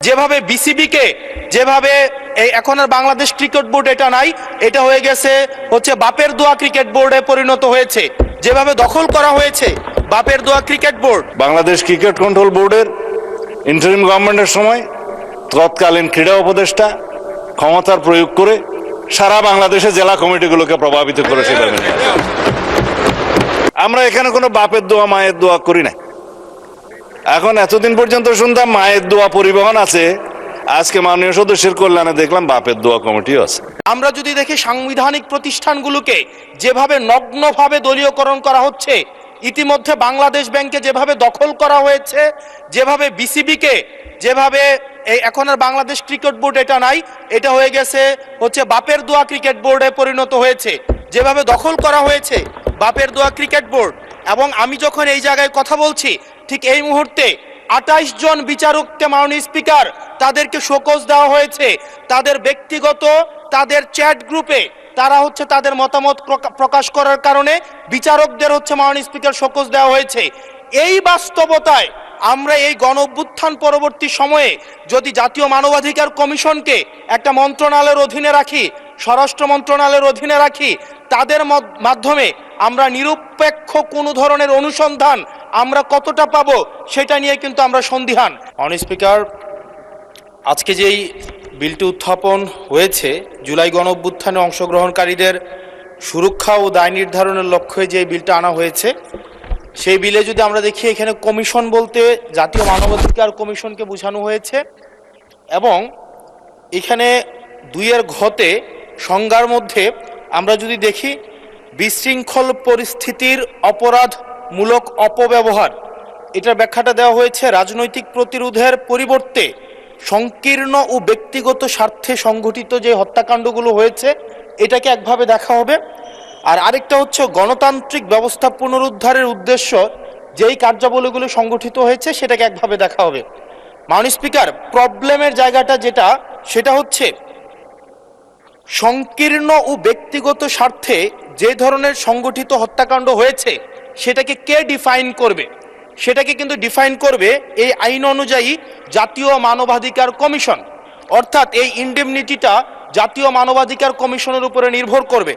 যেভাবে বিসিবিকে যেভাবে এখন আর বাংলাদেশ ক্রিকেট বোর্ড এটা নাই, এটা হয়ে গেছে হচ্ছে বাপের দোয়া ক্রিকেট বোর্ডে পরিণত হয়েছে। যেভাবে দখল করা হয়েছে বাপের দোয়া cricket board, Bangladesh cricket control বোর্ডের ইন্টারিম গভর্নমেন্টের সময় তৎকালীন ক্রীড়া উপদেষ্টা ক্ষমতার প্রয়োগ করে সারা বাংলাদেশে জেলা কমিটিগুলোকে প্রভাবিত করে সেভাবে নিয়ে আসে। আমরা এখানে কোনো বাপের দোয়া মায়ের দোয়া করি না। এখন এতদিন পর্যন্ত শুনতাম মায়ের দোয়া পরিবহন আছে, আজকে মাননীয় সদস্যের কল্যাণে দেখলাম বাপের দোয়া কমিটিও আছে। আমরা যদি দেখি সাংবিধানিক প্রতিষ্ঠানগুলোকে যেভাবে নগ্নভাবে দলীয়করণ করা হচ্ছে, ইতিমধ্যে বাংলাদেশ ব্যাংকে যেভাবে দখল করা হয়েছে, যেভাবে বিসিবিকে যেভাবে এখন আর বাংলাদেশ ক্রিকেট বোর্ড এটা নাই, এটা হয়ে গেছে হচ্ছে বাপের দোয়া ক্রিকেট বোর্ডে পরিণত হয়েছে। যেভাবে দখল করা হয়েছে বাপের দোয়া ক্রিকেট বোর্ড, এবং আমি যখন এই জায়গায় কথা বলছি ঠিক এই মুহূর্তে 28 জন বিচারককে মাননীয় স্পিকার তাদেরকে শোকজ দেওয়া হয়েছে। তাদের ব্যক্তিগত তাদের চ্যাট গ্রুপে তারা হচ্ছে তাদের মতামত প্রকাশ করার কারণে বিচারকদের হচ্ছে মাননীয় স্পিকার শোকজ দেওয়া হয়েছে। এই বাস্তবতায় আমরা এই গণ অভ্যুত্থান পরবর্তী সময়ে যদি জাতীয় মানবাধিকার কমিশনকে একটা মন্ত্রণালয়ের অধীনে রাখি, স্বরাষ্ট্র মন্ত্রণালয়ের অধীনে রাখি, তাদের মাধ্যমে আমরা নিরপেক্ষ কোনো ধরনের অনুসন্ধান আমরা কতটা পাবো সেটা নিয়ে কিন্তু আমরা সন্দিহান। মাননীয় স্পিকার, আজকে যেই বিলটি উত্থাপন হয়েছে জুলাই গণ অভ্যুত্থানে অংশগ্রহণকারীদের সুরক্ষা ও দায় নির্ধারণের লক্ষ্যে যে বিলটা আনা হয়েছে, সেই বিলে যদি আমরা দেখি এখানে কমিশন বলতে জাতীয় মানবাধিকার কমিশনকে বোঝানো হয়েছে, এবং এখানে 2 ঘতে সংজ্ঞার মধ্যে আমরা যদি দেখি বিশৃঙ্খল পরিস্থিতির অপরাধমূলক অপব্যবহার, এটার ব্যাখ্যাটা দেওয়া হয়েছে রাজনৈতিক প্রতিরোধের পরিবর্তে সংকীর্ণ ও ব্যক্তিগত স্বার্থে সংঘটিত যে হত্যাকাণ্ডগুলো হয়েছে এটাকে একভাবে দেখা হবে। আর আরেকটা হচ্ছে গণতান্ত্রিক ব্যবস্থা পুনরুদ্ধারের উদ্দেশ্য যেই কার্যাবলীগুলো সংগঠিত হয়েছে সেটাকে একভাবে দেখা হবে। মাননীয় স্পিকার, প্রবলেমের জায়গাটা যেটা সেটা হচ্ছে সংকীর্ণ ও ব্যক্তিগত স্বার্থে যে ধরনের সংগঠিত হত্যাকাণ্ড হয়েছে সেটাকে কে ডিফাইন করবে, সেটাকে কিন্তু ডিফাইন করবে এই আইন অনুযায়ী জাতীয় মানবাধিকার কমিশন। অর্থাৎ এই ইনডেমনিটিটা জাতীয় মানবাধিকার কমিশনের উপরে নির্ভর করবে।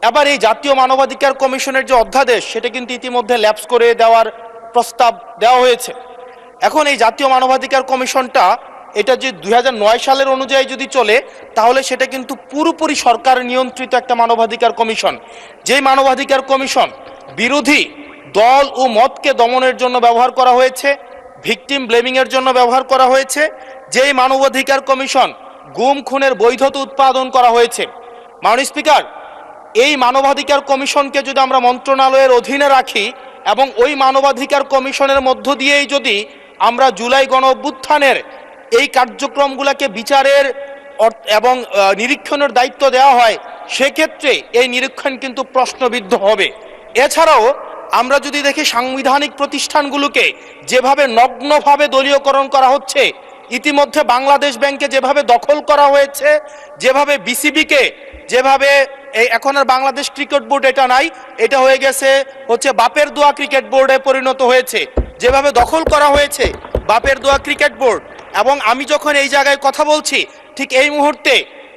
এবার এই জাতীয় মানবাধিকার কমিশনের যে অধ্যাদেশ সেটা কিন্তু ইতিমধ্যে ল্যাপস করে দেওয়ার প্রস্তাব দেওয়া হয়েছে। এখন এই জাতীয় মানবাধিকার কমিশনটা এটা যে 2009 সালের অনুযায়ী যদি চলে তাহলে সেটা কিন্তু পুরোপুরি সরকার নিয়ন্ত্রিত একটা মানবাধিকার কমিশন। যেই মানবাধিকার কমিশন বিরোধী দল ও মতকে দমনের জন্য ব্যবহার করা হয়েছে, ভিকটিম ব্লেমিংয়ের জন্য ব্যবহার করা হয়েছে, যেই মানবাধিকার কমিশন গুম খুনের বৈধতা উৎপাদন করা হয়েছে। মাননীয় স্পিকার, এই মানবাধিকার কমিশনকে যদি আমরা মন্ত্রণালয়ের অধীনে রাখি এবং ওই মানবাধিকার কমিশনের মধ্য দিয়েই যদি আমরা জুলাই গণ অভ্যুত্থানের এই কার্যক্রমগুলোকে বিচারের এবং নিরীক্ষণের দায়িত্ব দেওয়া হয়, সেক্ষেত্রে এই নিরীক্ষণ কিন্তু প্রশ্নবিদ্ধ হবে। এছাড়াও আমরা যদি দেখি সাংবিধানিক প্রতিষ্ঠানগুলোকে যেভাবে নগ্নভাবে দলীয়করণ করা হচ্ছে, ইতিমধ্যে বাংলাদেশ ব্যাংকে যেভাবে দখল করা হয়েছে, যেভাবে বিসিবিকে যেভাবে এখন আর বাংলাদেশ ক্রিকেট বোর্ড এটা নাই, এটা হয়ে গেছে হচ্ছে বাপের দোয়া ক্রিকেট বোর্ডে পরিণত হয়েছে। যেভাবে দখল করা হয়েছে বাপের দোয়া ক্রিকেট বোর্ড, এবং আমি যখন এই জায়গায় কথা বলছি ঠিক এই মুহূর্তে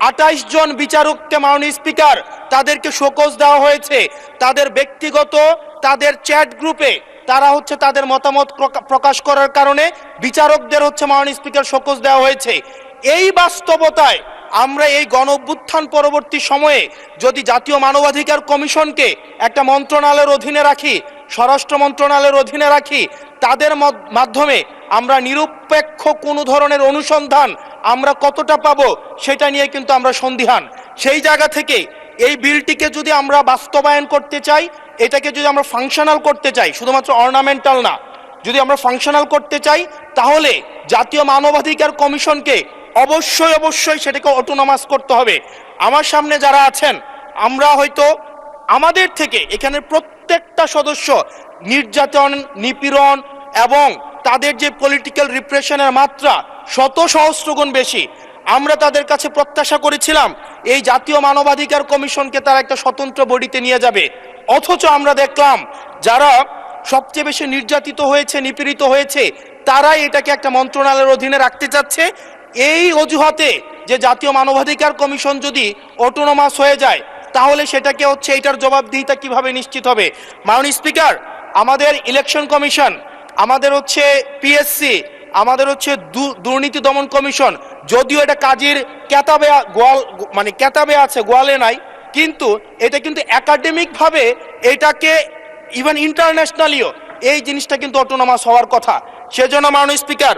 28 জন বিচারককে মাননীয় স্পিকার তাদেরকে শোকজ দেওয়া হয়েছে। তাদের ব্যক্তিগত তাদের চ্যাট গ্রুপে তারা হচ্ছে তাদের মতামত প্রকাশ করার কারণে বিচারকদের হচ্ছে মাননীয় স্পিকার শোকজ দেওয়া হয়েছে। এই বাস্তবতায় আমরা এই গণ অভ্যুত্থান পরবর্তী সময়ে যদি জাতীয় মানবাধিকার কমিশনকে একটা মন্ত্রণালয়ের অধীনে রাখি, স্বরাষ্ট্র মন্ত্রণালয়ের অধীনে রাখি, তাদের মাধ্যমে আমরা নিরপেক্ষ কোনো ধরনের অনুসন্ধান আমরা কতটা পাবো সেটা নিয়ে কিন্তু আমরা সন্দিহান। সেই জায়গা থেকে এই বিলটিকে যদি আমরা বাস্তবায়ন করতে চাই, এটাকে যদি আমরা ফাংশনাল করতে চাই, শুধুমাত্র অর্নামেন্টাল না, যদি আমরা ফাংশনাল করতে চাই তাহলে জাতীয় মানবাধিকার কমিশনকে অবশ্যই সেটাকে অটোনমাস করতে হবে। আমার সামনে যারা আছেন আমরা হয়তো আমাদের থেকে এখানে প্রত্যেকটা সদস্য নির্যাতন, নিপীড়ন এবং তাদের যে পলিটিক্যাল রিপ্রেশনের মাত্রা শত সহস্রগুণ বেশি। আমরা তাদের কাছে প্রত্যাশা করেছিলাম এই জাতীয় মানবাধিকার কমিশনকে তারা একটা স্বতন্ত্র বডিতে নিয়ে যাবে, অথচ আমরা দেখলাম যারা সবচেয়ে বেশি নির্যাতিত হয়েছে, নিপীড়িত হয়েছে তারাই এটাকে একটা মন্ত্রণালয়ের অধীনে রাখতে চাচ্ছে। এই অজুহাতে যে জাতীয় মানবাধিকার কমিশন যদি অটোনোমাস হয়ে যায় তাহলে সেটাকে হচ্ছে এটার জবাবদিহিতা কিভাবে নিশ্চিত হবে? মাননীয় স্পিকার, আমাদের ইলেকশন কমিশন, আমাদের হচ্ছে পিএসসি, আমাদের হচ্ছে দুর্নীতি দমন কমিশন, যদিও এটা কাজের কেতাবে কেতাবে আছে, গোয়ালে নাই, কিন্তু এটা কিন্তু একাডেমিক ভাবে এটাকে ইভেন ইন্টারন্যাশনালিও এই জিনিসটা কিন্তু অটোনোমাস হওয়ার কথা। সেজন্য মাননীয় স্পিকার,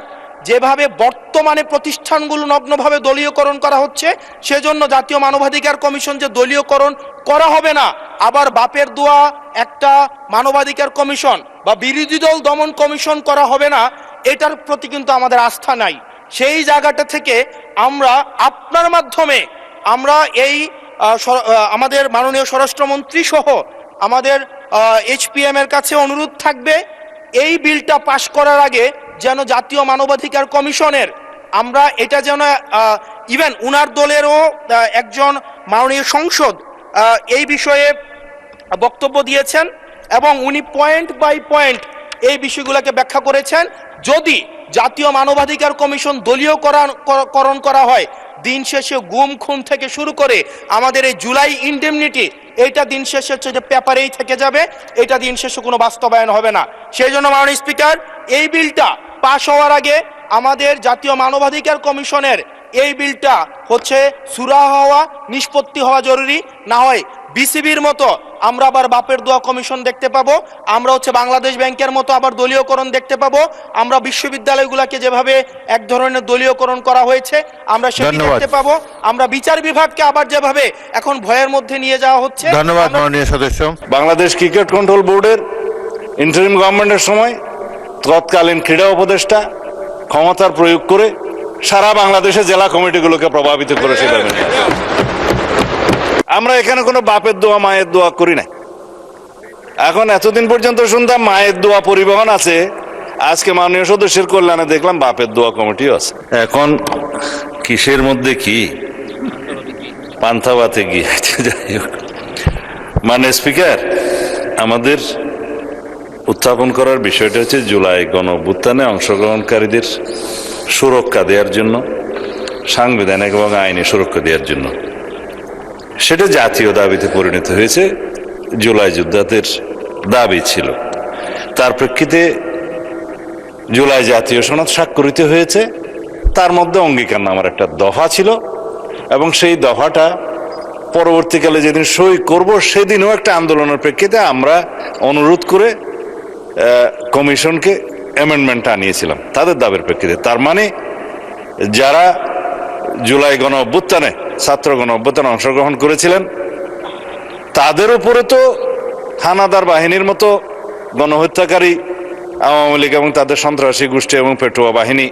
যেভাবে বর্তমানে প্রতিষ্ঠানগুলো নগ্নভাবে দলীয়করণ করা হচ্ছে, সেজন্য জাতীয় মানবাধিকার কমিশন যে দলীয়করণ করা হবে না, আবার বাপের দোয়া একটা মানবাধিকার কমিশন বা বিরোধী দল দমন কমিশন করা হবে না, এটার প্রতি কিন্তু আমাদের আস্থা নাই। সেই জায়গাটা থেকে আমরা আপনার মাধ্যমে আমরা এই আমাদের মাননীয় স্বরাষ্ট্রমন্ত্রী সহ আমাদের এইচপিএম এর কাছে অনুরোধ থাকবে, এই বিলটা পাশ করার আগে যেন জাতীয় মানবাধিকার কমিশনের আমরা এটা যেন ইভেন উনার দলেরও একজন মাননীয় সংসদ এই বিষয়ে বক্তব্য দিয়েছেন এবং উনি পয়েন্ট বাই পয়েন্ট এই বিষয়গুলোকে ব্যাখ্যা করেছেন। যদি জাতীয় মানবাধিকার কমিশন দলীয়করণ করা হয়, দিন শেষে গুম খুন থেকে শুরু করে আমাদের এই জুলাই ইনডেমনিটি, এইটা দিন শেষে হচ্ছে যে পেপারেই থেকে যাবে, এটা দিন শেষে কোনো বাস্তবায়ন হবে না। সেই জন্য মাননীয় স্পিকার, এই বিলটা পাশ হওয়ার আগে আমাদের জাতীয় মানবাধিকার কমিশনের এই বিলটা হচ্ছে সুরাহা হওয়া, নিষ্পত্তি হওয়া জরুরি। না হয় বিসিবির মতো আমরা আবার বাপের দোয়া কমিশন দেখতে পাবো, আমরা হচ্ছে বাংলাদেশ ব্যাংকের মতো আবার দলীয়করণ দেখতে পাবো, আমরা বিশ্ববিদ্যালয়গুলোকে যেভাবে এক ধরনের দলীয়করণ করা হয়েছে আমরা সেটি দেখতে পাবো, আমরা বিচার বিভাগকে আবার যেভাবে এখন ভয়ের মধ্যে নিয়ে যাওয়া হচ্ছে। ধন্যবাদ মাননীয় সদস্য। বাংলাদেশ ক্রিকেট কন্ট্রোল বোর্ডের ইন্টারিম গভর্নমেন্টের সময় তৎকালীন ক্রীড়া উপদেষ্টা ক্ষমতার প্রয়োগ করে সারা বাংলাদেশে জেলা কমিটিগুলোকে প্রভাবিত করে সেটা মেনে নেয়। আমরা এখানে কোনো বাপের দোয়া মায়ের দোয়া করি না। এখন এতদিন পর্যন্ত শুনতাম মায়ের দোয়া পরিবহন আছে, আজকে মাননীয় সদস্যের কল্যাণে দেখলাম বাপের দোয়া কমিটিও আছে। এখন কিসের মধ্যে কি পান্থাবাতে গিয়ে যাই হোক, মানে স্পিকার, আমাদের উত্থাপন করার বিষয়টা হচ্ছে জুলাই গণঅভ্যুত্থানে অংশগ্রহণকারীদের সুরক্ষা দেওয়ার জন্য, সাংবিধানিক এবং আইনি সুরক্ষা দেওয়ার জন্য। সেটা জাতীয় দাবিতে পরিণত হয়েছে, জুলাই যোদ্ধাদের দাবি ছিল। তার প্রেক্ষিতে জুলাই জাতীয় সনদ স্বাক্ষরিত হয়েছে, তার মধ্যে অঙ্গীকারনামার একটা দফা ছিল এবং সেই দফাটা পরবর্তীকালে যেদিন সই করব সেদিনও একটা আন্দোলনের প্রেক্ষিতে আমরা অনুরোধ করে কমিশনকে অ্যামেন্ডমেন্ট আনিয়েছিলাম তাদের দাবির প্রেক্ষিতে। তার মানে যারা জুলাই গণ অভ্যুত্থানে, ছাত্র গণ অভ্যুত্থানে অংশগ্রহণ করেছিলেন তাদের উপরে তো হানাদার বাহিনীর মতো গণহত্যাকারী আওয়ামী লীগ এবং তাদের সন্ত্রাসী গোষ্ঠী এবং পেটুয়া বাহিনী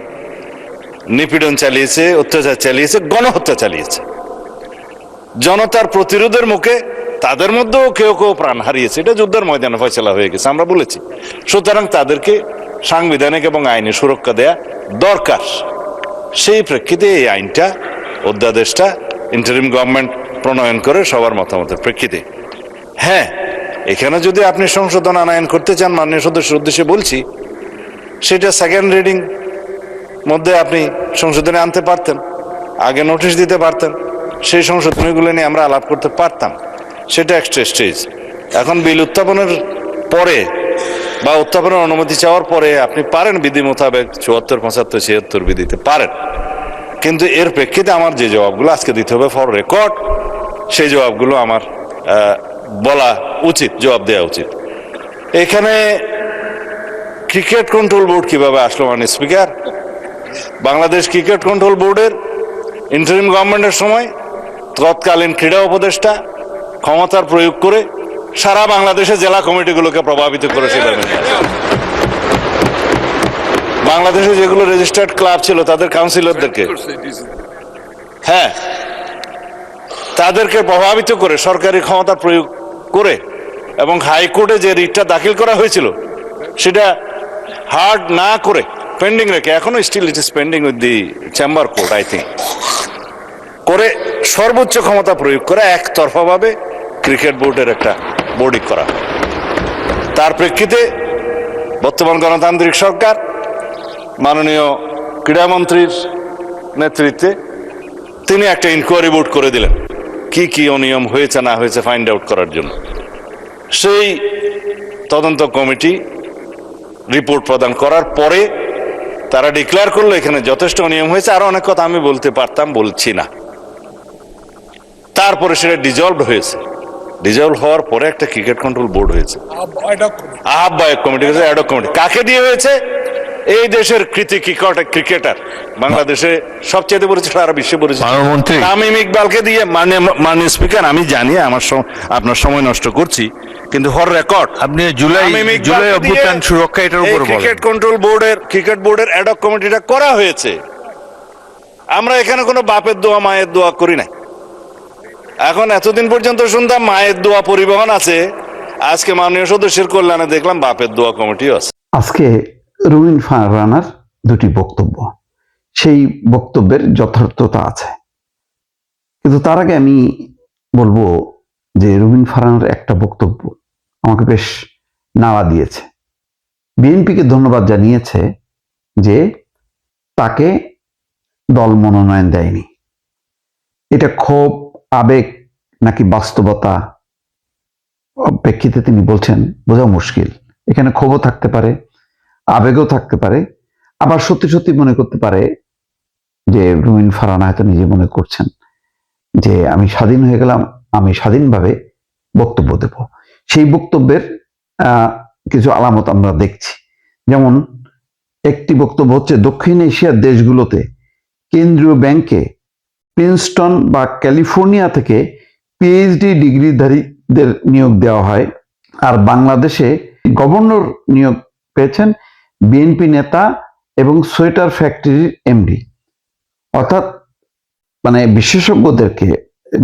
নিপীড়ন চালিয়েছে, অত্যাচার চালিয়েছে, গণহত্যা চালিয়েছে। জনতার প্রতিরোধের মুখে তাদের মধ্যেও কেউ কেউ প্রাণ হারিয়েছে, এটা যুদ্ধের ময়দানে ফয়সালা হয়ে গেছে, আমরা বলেছি। সুতরাং তাদেরকে সাংবিধানিক এবং আইনি সুরক্ষা দেয়া দরকার। সেই প্রেক্ষিতে এই আইনটা, অধ্যাদেশটা ইন্টারিম গভর্নমেন্ট প্রণয়ন করে সবার মতামতের প্রেক্ষিতে। হ্যাঁ, এখানে যদি আপনি সংশোধন আনয়ন করতে চান, মাননীয় সদস্যের উদ্দেশ্যে বলছি, সেটা সেকেন্ড রিডিং মধ্যে আপনি সংশোধনে আনতে পারতেন, আগে নোটিশ দিতে পারতেন, সেই সংশোধনীগুলো নিয়ে আমরা আলাপ করতে পারতাম। সেটা একটা স্টেজ। এখন বিল উত্থাপনের পরে বা উত্থাপনের অনুমতি চাওয়ার পরে আপনি পারেন বিধি মোতাবেক ৭৪, ৭৫, ৭৬ বিধিতে পারেন, কিন্তু এর প্রেক্ষিতে আমার যে জবাবগুলো আজকে দিতে হবে ফর রেকর্ড, সেই জবাবগুলো আমার বলা উচিত, জবাব দেওয়া উচিত। এখানে ক্রিকেট কন্ট্রোল বোর্ড কিভাবে আসলো মাননীয় স্পিকার? বাংলাদেশ ক্রিকেট কন্ট্রোল বোর্ডের ইন্টারিম গভর্নমেন্টের সময় তৎকালীন ক্রীড়া উপদেষ্টা ক্ষমতার প্রয়োগ করে সারা বাংলাদেশে জেলা কমিটিগুলোকে প্রভাবিত করে সেটা মেনে নেয়। বাংলাদেশে যেগুলো রেজিস্টার্ড ক্লাব ছিল তাদের কাউন্সিলরদেরকে, হ্যাঁ, তাদেরকে প্রভাবিত করে সরকারি ক্ষমতা প্রয়োগ করে এবং হাইকোর্টে যে রিটটা দাখিল করা হয়েছিল সেটা হার্ড না করে পেন্ডিং রেখে, এখনো still it is pending with the chamber court I think, করে সর্বোচ্চ ক্ষমতা প্রয়োগ করে একতরফাভাবে ক্রিকেট বোর্ডের একটা বোর্ডিং করা। তার প্রেক্ষিতে বর্তমান গণতান্ত্রিক সরকার মাননীয় ক্রীড়ামন্ত্রীর নেতৃত্বে তিনি একটা ইনকোয়ারি বোর্ড করে দিলেন কি কি অনিয়ম হয়েছে না হয়েছে ফাইন্ড আউট করার জন্য। সেই তদন্ত কমিটি রিপোর্ট প্রদান করার পরে তারা ডিক্লেয়ার করলো এখানে যথেষ্ট অনিয়ম হয়েছে, আরো অনেক কথা আমি বলতে পারতাম, বলছি না। তারপরে সেটা ডিজলভ হয়েছে, ডিজলভ হওয়ার পরে একটা ক্রিকেট কন্ট্রোল বোর্ড হয়েছে, আহ্বায়ক কমিটি হয়েছে, অ্যাডক কমিটি। কাকে দিয়ে হয়েছে? এই দেশের কৃতি ক্রিকেটার, বাংলাদেশে সবচেয়ে পরিচিত, সারা বিশ্বে পরিচিত তামিম ইকবালকে দিয়ে। মাননীয় স্পিকার, আমি জানি আপনার সময় নষ্ট করছি, কিন্তু ফর রেকর্ড আপনি জুলাই অভ্যুত্থান সুরক্ষা এটার উপর বলেন। ক্রিকেট কন্ট্রোল ক্রিকেট বোর্ডের অ্যাডক কমিটিটা করা হয়েছে। আমরা এখানে কোনো বাপের দোয়া মায়ের দোয়া করি না। এখন এতদিন পর্যন্ত শুনতাম মায়ের দোয়া পরিবহন আছে, আজকে মাননীয় সদস্যের কল্যাণে দেখলাম বাপের দোয়া কমিটিও আছে। আজকে রুমিন ফারহানার দুটি বক্তব্য, সেই বক্তব্যের যথার্থতা আছে, কিন্তু তার আগে আমি বলবো যে রুমিন ফারহানার একটা বক্তব্য আমাকে বেশ নাড়া দিয়েছে। বিএনপিকে ধন্যবাদ জানিয়েছে যে তাকে দল মনোনয়ন দেয়নি। এটা ক্ষোভ, আবেগ নাকি বাস্তবতা প্রেক্ষিতে তিনি বলছেন বোঝা মুশকিল। এখানে ক্ষোভও থাকতে পারে, আবেগও থাকতে পারে, আবার সত্যি সত্যি মনে করতে পারে যে রুমিন ফারহানা হয়তো নিজে মনে করছেন যে আমি স্বাধীন হয়ে গেলাম, আমি স্বাধীনভাবে বক্তব্য দেব। সেই বক্তব্যের কিছু আলামত আমরা দেখছি। যেমন একটি বক্তব্য হচ্ছে, দক্ষিণ এশিয়ার দেশগুলোতে কেন্দ্রীয় ব্যাংকে প্রিন্সটন বা ক্যালিফোর্নিয়া থেকে পিএইচডি ডিগ্রিধারীদের নিয়োগ দেওয়া হয়, আর বাংলাদেশে গভর্নর নিয়োগ পেয়েছেন বিএনপি নেতা এবং সোয়েটার ফ্যাক্টরির এমডি। অর্থাৎ মানে বিশেষজ্ঞদেরকে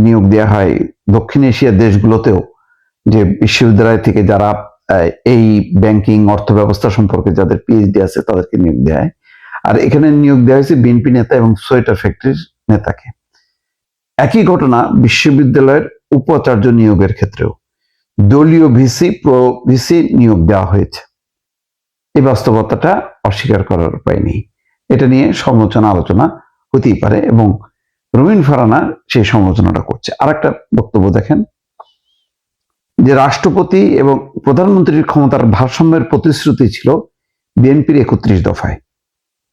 নিয়োগ দেওয়া হয় দক্ষিণ এশিয়ার দেশগুলোতেও, যে বিশ্ববিদ্যালয় থেকে যারা এই ব্যাংকিং অর্থ ব্যবস্থা সম্পর্কে যাদের পিএইচডি আছে তাদেরকে নিয়োগ দেওয়া হয়। আর এখানে নিয়োগ দেওয়া হয়েছে বিএনপি নেতা এবং সোয়েটার ফ্যাক্টরির নেতাকে। একই ঘটনা বিশ্ববিদ্যালয়ের উপাচার্য নিয়োগের ক্ষেত্রেও দলীয় ভিসি ভিসি নিয়োগ দেওয়া হয়েছে। এই বাস্তবতাটা অস্বীকার করার উপায় নেই। এটা নিয়ে সমালোচনা আলোচনা হতেই পারে এবং রুমিন ফারহানা সেই সমালোচনাটা করছে। আর একটা বক্তব্য দেখেন, যে রাষ্ট্রপতি এবং প্রধানমন্ত্রীর ক্ষমতার ভারসাম্যের প্রতিশ্রুতি ছিল বিএনপির 31 দফায়।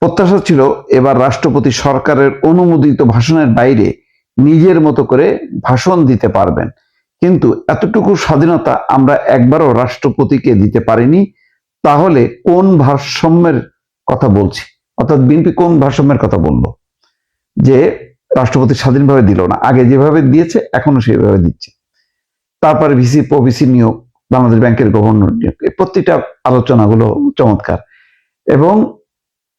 প্রত্যাশা ছিল এবার রাষ্ট্রপতি সরকারের অনুমোদিত ভাষণের বাইরে নিজের মতো করে ভাষণ দিতে পারবেন, কিন্তু এতটুকু স্বাধীনতা আমরা একবারও রাষ্ট্রপতিকে দিতে পারিনি। তাহলে কোন ভারসাম্যের কথা বলছি? অর্থাৎ বিএনপি কোন ভারসাম্যের কথা বললো যে রাষ্ট্রপতি স্বাধীনভাবে দিল না? আগে যেভাবে দিয়েছে এখনো সেভাবে দিচ্ছে। তারপরে ভিসি প্রভিসি নিয়োগ, বাংলাদেশ ব্যাংকের গভর্নর নিয়োগ, এই প্রতিটা আলোচনাগুলো চমৎকার। এবং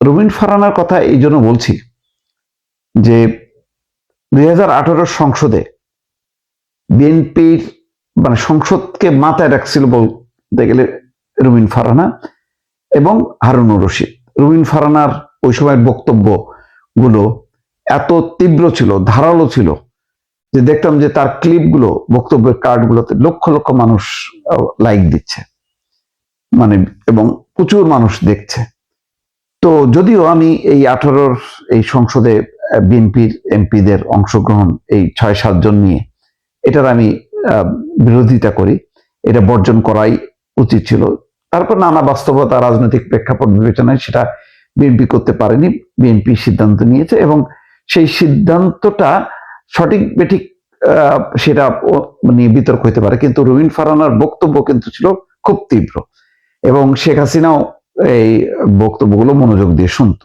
রুমিন ফারহানার কথা এই জন্য বলছি যে 2018 সংসদে বিএনপির মানে সংসদকে মাথায় রাখছিল বলতে গেলে রুমিন ফারহানা এবং হারুনুর রশিদ। রুমিন ফারহানার ওই সময়ের বক্তব্যগুলো এত তীব্র ছিল, ধারালো ছিল, যে দেখতাম যে তার ক্লিপগুলো, বক্তব্যের কার্ডগুলোতে লক্ষ লক্ষ মানুষ লাইক দিচ্ছে, মানে এবং প্রচুর মানুষ দেখছে। তো যদিও আমি এই 18 এই সংসদে বিএনপির এমপিদের অংশগ্রহণ এই 6-7 জন নিয়ে, এটার আমি বিরোধিতা করি, এটা বর্জন করাই উচিত ছিল। তারপর নানা বাস্তবতা, রাজনৈতিক প্রেক্ষাপট বিবেচনায় সেটা বিএনপি করতে পারেনি, বিএনপি সিদ্ধান্ত নিয়েছে এবং সেই সিদ্ধান্তটা সঠিক বেঠিক সেটা নিয়ে বিতর্ক হইতে পারে, কিন্তু রুমিন ফারহানার বক্তব্য কিন্তু ছিল খুব তীব্র এবং শেখ হাসিনাও এই বক্তব্যগুলো মনোযোগ দিয়ে শুনত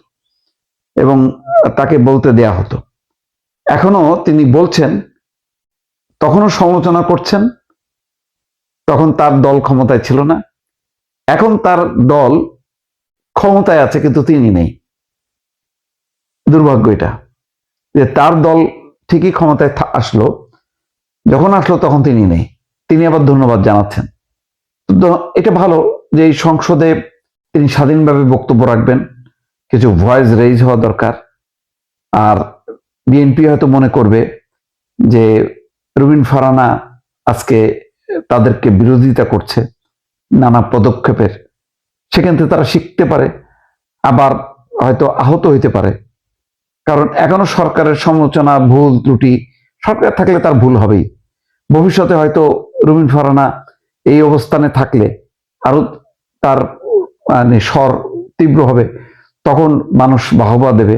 এবং তাকে বলতে দেয়া হতো। এখনো তিনি বলছেন, তখনও সমালোচনা করছেন, তখন তার দল ক্ষমতায় ছিল না, এখন তার দল ক্ষমতায় আছে কিন্তু তিনি নেই। দুর্ভাগ্য এটা, যে তার দল ঠিকই ক্ষমতায় আসলো, যখন আসলো তখন তিনি নেই, তিনি আবার ধন্যবাদ জানাচ্ছেন। এটা ভালো যে এই সংসদে তিনি স্বাধীনভাবে বক্তব্য রাখবেন, কিছু ভয়েস রেইজ হওয়া দরকার। আর বিএনপি হয়তো মনে করবে যে রুমিন ফারহানা আজকে তাদেরকে বিরোধিতা করছে নানা পদক্ষেপের, সেখান থেকে তারা শিখতে পারে। আবার হয়তো আহত হইতে পারে, কারণ এখনো সরকারের সমালোচনা, ভুল ত্রুটি, সরকার থাকলে তার ভুল হবেই। ভবিষ্যতে হয়তো রুমিন ফারহানা এই অবস্থানে থাকলে আরো তার মানে স্বর তীব্র হবে, তখন মানুষ বাহবা দেবে,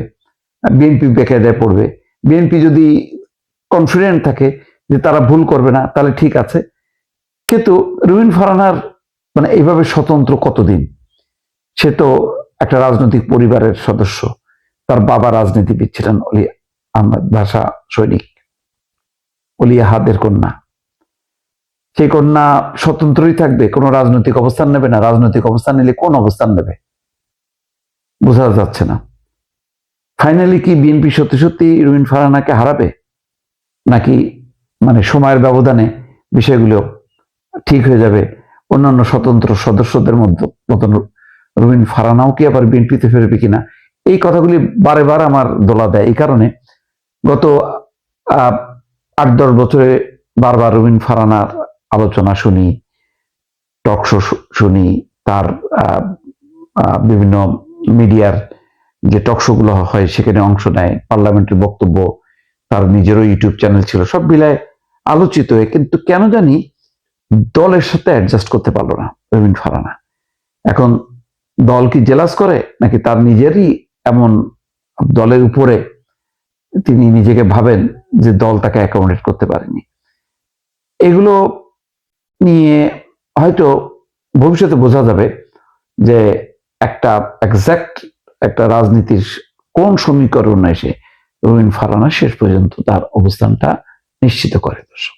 বিএনপি বেকায়দায় পড়বে। বিএনপি যদি কনফিডেন্ট থাকে যে তারা ভুল করবে না, তাহলে ঠিক আছে। কিন্তু রুমিন ফারহানার মানে এইভাবে স্বতন্ত্র কতদিন? সে তো একটা রাজনৈতিক পরিবারের সদস্য, তার বাবা রাজনীতিবিদ ছিলেন, অলি আহমদ ভাষা সৈনিক, অলি আহাদের কন্যা। সেই কন্যা স্বতন্ত্রই থাকবে, কোনো রাজনৈতিক অবস্থান নেবে না? রাজনৈতিক অবস্থান নিলে কোন অবস্থান নেবে বোঝা যাচ্ছে না। ফাইনালি কি বিএনপি সত্যি সত্যি রুমিন ফারহানাকে হারাবে, নাকি মানে সময়ের ব্যবধানে বিষয়গুলো ঠিক হয়ে যাবে? অন্যান্য স্বতন্ত্র সদস্যদের মতন রুমিন ফারহানাও কি আবার বিএনপিতে ফিরবে কিনা, এই কথাগুলি বারে বার আমার দোলা দেয়। এই কারণে গত 8-10 বছরে বারবার রুমিন ফারহানার আলোচনা শুনি, টক শো শুনি, তার বিভিন্ন মিডিয়ার যে টক শো গুলো হয় সেখানে অংশ নেয়, পার্লামেন্টের বক্তব্য, তার নিজেরও ইউটিউব চ্যানেল ছিল, সব মিলায় আলোচিত হয়ে, কিন্তু কেন জানি দলের সাথে অ্যাডজাস্ট করতে পারলো না রুমিন ফারহানা। এখন দল কি জেলাস করে, নাকি তার নিজেরই এমন দলের উপরে তিনি নিজেকে ভাবেন যে দল তাকে অ্যাকোমোডেট করতে পারেনি? এগুলো নিয়ে হয়তো ভবিষ্যতে বোঝা যাবে যে একটা এক্সাক্ট একটা রাজনীতির কোন সমীকরণ এসে রুমিন ফারহানা শেষ পর্যন্ত তার অবস্থানটা নিশ্চিত করে। দর্শক।